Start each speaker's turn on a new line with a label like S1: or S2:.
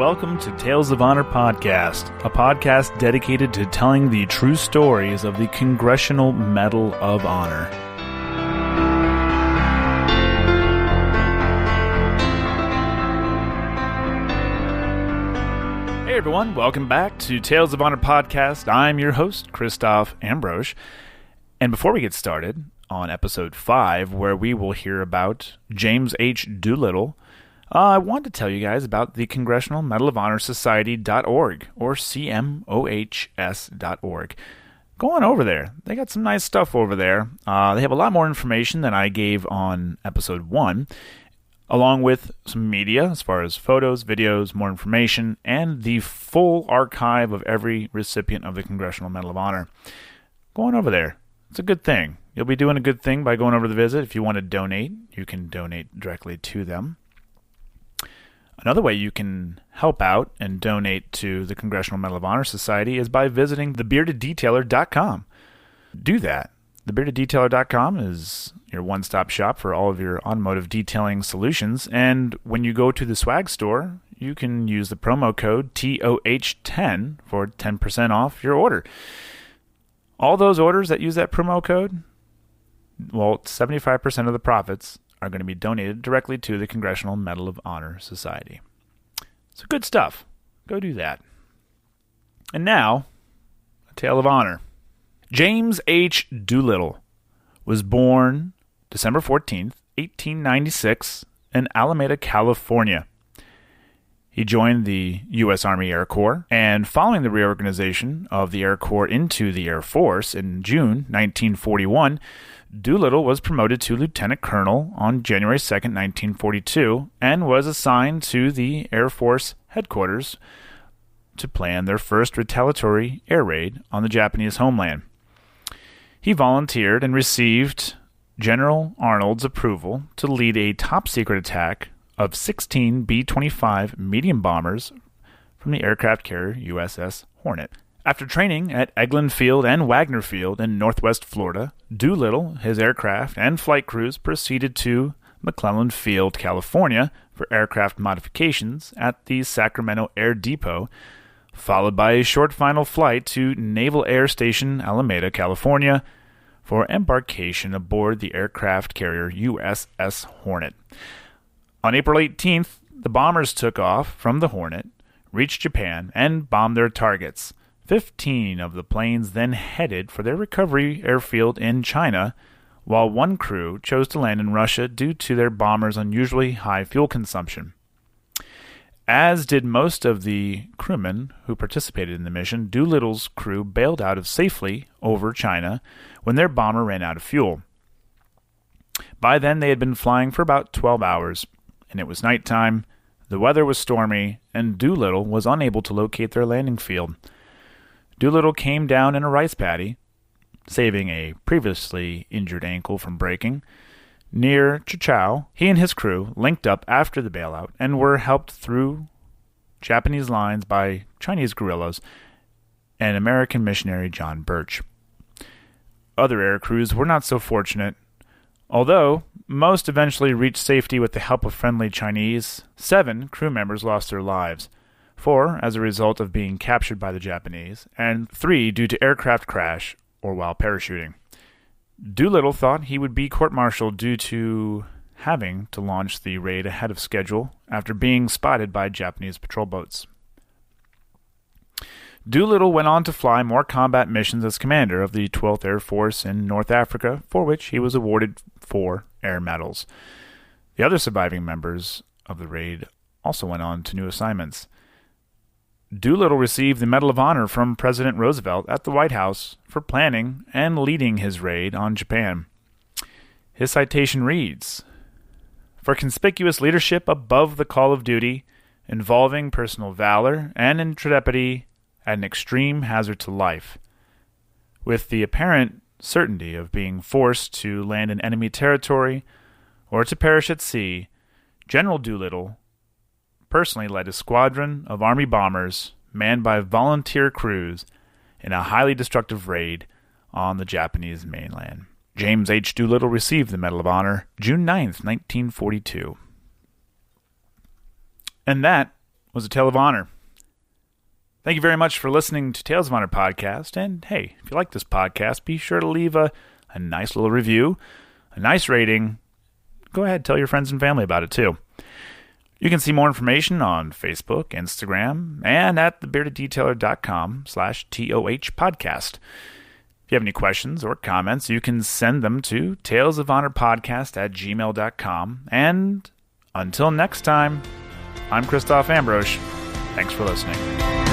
S1: welcome to Tales of Honor Podcast, a podcast dedicated to telling the true stories of the Congressional Medal of Honor. Hey everyone, welcome back to Tales of Honor Podcast. I'm your host, Christoph Ambrosch. And before we get started on episode 5, where we will hear about James H Doolittle, I want to tell you guys about the Congressional Medal of Honor Society.org, or CMOHS.org. Go on over there. They got some nice stuff over there. They have a lot more information than I gave on episode 1, along with some media as far as photos, videos, more information, and the full archive of every recipient of the Congressional Medal of Honor. Go on over there. It's a good thing. You'll be doing a good thing by going over the visit. If you want to donate, you can donate directly to them. Another way you can help out and donate to the Congressional Medal of Honor Society is by visiting thebeardeddetailer.com. Do that. Thebeardeddetailer.com is your one-stop shop for all of your automotive detailing solutions, and when you go to the swag store, you can use the promo code TOH10 for 10% off your order. All those orders that use that promo code, well, 75% of the profits are going to be donated directly to the Congressional Medal of Honor Society. So good stuff. Go do that. And now, a tale of honor. James H Doolittle was born December 14th, 1896 in Alameda, California. He joined the U.S. Army Air Corps, and following the reorganization of the Air Corps into the Air Force in June 1941, Doolittle was promoted to lieutenant colonel on January 2, 1942, and was assigned to the Air Force headquarters to plan their first retaliatory air raid on the Japanese homeland. He volunteered and received General Arnold's approval to lead a top-secret attack of 16 B-25 medium bombers from the aircraft carrier USS Hornet. After training at Eglin Field and Wagner Field in northwest Florida, Doolittle, his aircraft, and flight crews proceeded to McClellan Field, California, for aircraft modifications at the Sacramento Air Depot, followed by a short final flight to Naval Air Station Alameda, California, for embarkation aboard the aircraft carrier USS Hornet. On April 18th, the bombers took off from the Hornet, reached Japan, and bombed their targets. 15 of the planes then headed for their recovery airfield in China, while one crew chose to land in Russia due to their bombers' unusually high fuel consumption. As did most of the crewmen who participated in the mission, Doolittle's crew bailed out of safely over China when their bomber ran out of fuel. By then, they had been flying for about 12 hours, and it was nighttime, the weather was stormy, and Doolittle was unable to locate their landing field. Doolittle came down in a rice paddy, saving a previously injured ankle from breaking. Near Chichao, he and his crew linked up after the bailout and were helped through Japanese lines by Chinese guerrillas and American missionary John Birch. Other air crews were not so fortunate. Although most eventually reached safety with the help of friendly Chinese, 7 crew members lost their lives. 4 as a result of being captured by the Japanese, and 3 due to aircraft crash or while parachuting. Doolittle thought he would be court-martialed due to having to launch the raid ahead of schedule after being spotted by Japanese patrol boats. Doolittle went on to fly more combat missions as commander of the 12th Air Force in North Africa, for which he was awarded 4 air medals. The other surviving members of the raid also went on to new assignments. Doolittle received the Medal of Honor from President Roosevelt at the White House for planning and leading his raid on Japan. His citation reads, "For conspicuous leadership above the call of duty, involving personal valor and intrepidity at an extreme hazard to life, with the apparent certainty of being forced to land in enemy territory or to perish at sea, General Doolittle personally led a squadron of Army bombers manned by volunteer crews in a highly destructive raid on the Japanese mainland." James H. Doolittle received the Medal of Honor June 9th, 1942. And that was a Tale of Honor. Thank you very much for listening to Tales of Honor podcast. And hey, if you like this podcast, be sure to leave a nice little review, a nice rating. Go ahead, tell your friends and family about it too. You can see more information on Facebook, Instagram, and at thebeardeddetailer.com/TOH podcast. If you have any questions or comments, you can send them to talesofhonorpodcast@gmail.com. And until next time, I'm Christoph Ambrosch. Thanks for listening.